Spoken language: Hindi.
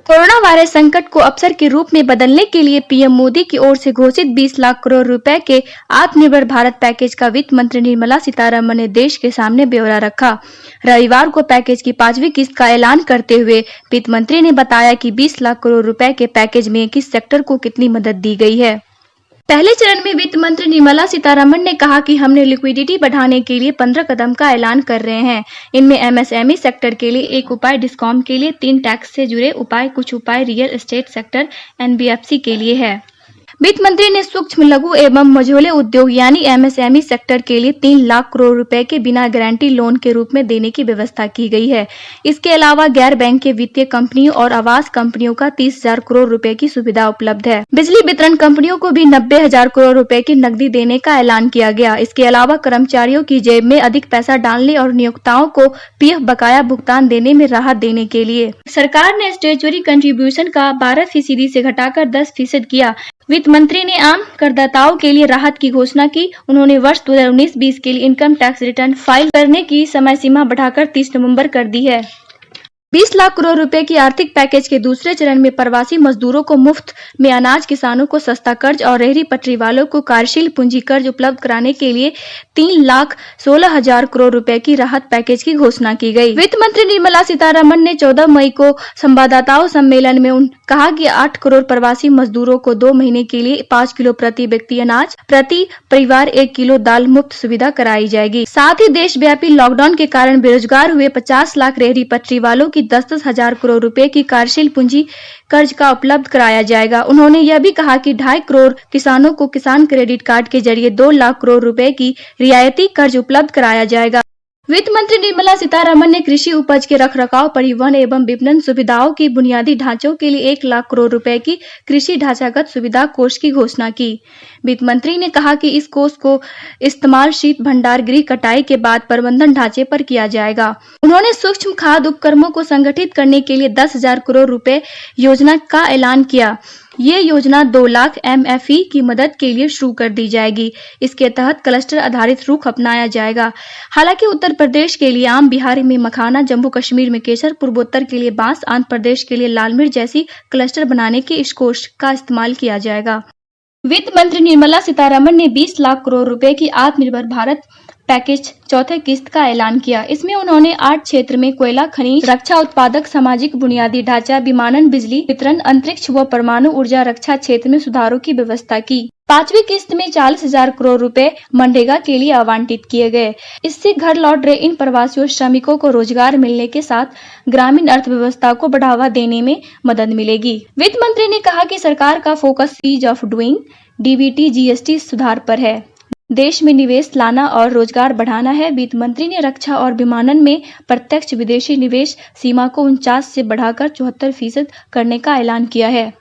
कोरोना वायरस संकट को अवसर के रूप में बदलने के लिए पीएम मोदी की ओर से घोषित 20 लाख करोड़ रुपए के आत्मनिर्भर भारत पैकेज का वित्त मंत्री निर्मला सीतारमण ने देश के सामने ब्यौरा रखा। रविवार को पैकेज की 5वीं किस्त का ऐलान करते हुए वित्त मंत्री ने बताया कि 20 लाख करोड़ रुपए के पैकेज में किस सेक्टर को कितनी मदद दी गई है। पहले चरण में वित्त मंत्री निर्मला सीतारमण ने कहा कि हमने लिक्विडिटी बढ़ाने के लिए 15 कदम का ऐलान कर रहे हैं। इनमें एमएसएमई सेक्टर के लिए 1 उपाय, डिस्कॉम के लिए 3 टैक्स से जुड़े उपाय, कुछ उपाय रियल एस्टेट सेक्टर एनबीएफसी के लिए है। वित्त मंत्री ने सूक्ष्म, लघु एवं मझोले उद्योग यानी एमएसएमई सेक्टर के लिए 3 लाख करोड़ रुपए के बिना गारंटी लोन के रूप में देने की व्यवस्था की गई है। इसके अलावा गैर बैंकिंग वित्तीय कंपनियों और आवास कंपनियों का 30,000 करोड़ रुपए की सुविधा उपलब्ध है। बिजली वितरण कंपनियों को भी 90,000 करोड़ रुपए की नकदी देने का ऐलान किया गया। इसके अलावा कर्मचारियों की जेब में अधिक पैसा डालने और नियोक्ताओं को पीएफ बकाया भुगतान देने में राहत देने के लिए सरकार ने स्टैट्यूटरी कंट्रीब्यूशन का 12% से घटाकर 10% किया। वित्त मंत्री ने आम करदाताओं के लिए राहत की घोषणा की। उन्होंने वर्ष 2019-20 के लिए इनकम टैक्स रिटर्न फाइल करने की समय सीमा बढ़ाकर 30 नवंबर कर दी है। 20 लाख करोड़ रुपए की आर्थिक पैकेज के दूसरे चरण में प्रवासी मजदूरों को मुफ्त में अनाज, किसानों को सस्ता कर्ज और रेहड़ी पटरी वालों को कार्यशील पूंजी कर्ज उपलब्ध कराने के लिए 3,16,000 करोड़ रुपए की राहत पैकेज की घोषणा की गई। वित्त मंत्री निर्मला सीतारमण ने 14 मई को संवाददाताओं सम्मेलन में कहा कि 8 करोड़ प्रवासी मजदूरों को 2 महीने के लिए 5 किलो प्रति व्यक्ति अनाज, प्रति परिवार 1 किलो दाल मुफ्त सुविधा कराई जाएगी। साथ ही देशव्यापी लॉकडाउन के कारण बेरोजगार हुए 50 लाख रेहड़ी पटरी वालों की 10-10 हजार करोड़ रुपए की कार्यशील पूंजी कर्ज का उपलब्ध कराया जाएगा। उन्होंने यह भी कहा कि 2.5 करोड़ किसानों को किसान क्रेडिट कार्ड के जरिए 2 लाख करोड़ रुपए की रियायती कर्ज उपलब्ध कराया जाएगा। वित्त मंत्री निर्मला सीतारमण ने कृषि उपज के रखरखाव, परिवहन एवं विपणन सुविधाओं की बुनियादी ढांचों के लिए 1 लाख करोड़ रुपए की कृषि ढांचागत सुविधा कोष की घोषणा की। वित्त मंत्री ने कहा कि इस कोष को इस्तेमाल शीत भंडार गृह, कटाई के बाद प्रबंधन ढांचे पर किया जाएगा। उन्होंने सूक्ष्म खाद्य उपक्रमों को संगठित करने के लिए 10,000 करोड़ रुपए योजना का ऐलान किया। ये योजना 2 लाख एमएफई की मदद के लिए शुरू कर दी जाएगी। इसके तहत क्लस्टर आधारित रुख अपनाया जाएगा। हालांकि उत्तर प्रदेश के लिए आम, बिहार में मखाना, जम्मू कश्मीर में केसर, पूर्वोत्तर के लिए बांस, आंध्र प्रदेश के लिए लाल मिर्च जैसी क्लस्टर बनाने के इस कोष का इस्तेमाल किया जाएगा। वित्त मंत्री निर्मला सीतारमण ने 20 लाख करोड़ रुपए की आत्मनिर्भर भारत पैकेज चौथे किस्त का ऐलान किया। इसमें उन्होंने 8 क्षेत्र में कोयला, खनिज, रक्षा उत्पादक, सामाजिक बुनियादी ढांचा, विमानन, बिजली वितरण, अंतरिक्ष व परमाणु ऊर्जा, रक्षा क्षेत्र में सुधारों की व्यवस्था की। 5वीं किस्त में 40,000 करोड़ रुपए मनरेगा के लिए आवंटित किए गए। इससे घर लौट रहे इन प्रवासियों श्रमिकों को रोजगार मिलने के साथ ग्रामीण अर्थव्यवस्था को बढ़ावा देने में मदद मिलेगी। वित्त मंत्री ने कहा कि सरकार का focus ease of doing, DBT, GST सुधार पर है। देश में निवेश लाना और रोजगार बढ़ाना है। वित्त मंत्री ने रक्षा और विमानन में प्रत्यक्ष विदेशी निवेश सीमा को 49 से बढ़ाकर 74% करने का ऐलान किया है।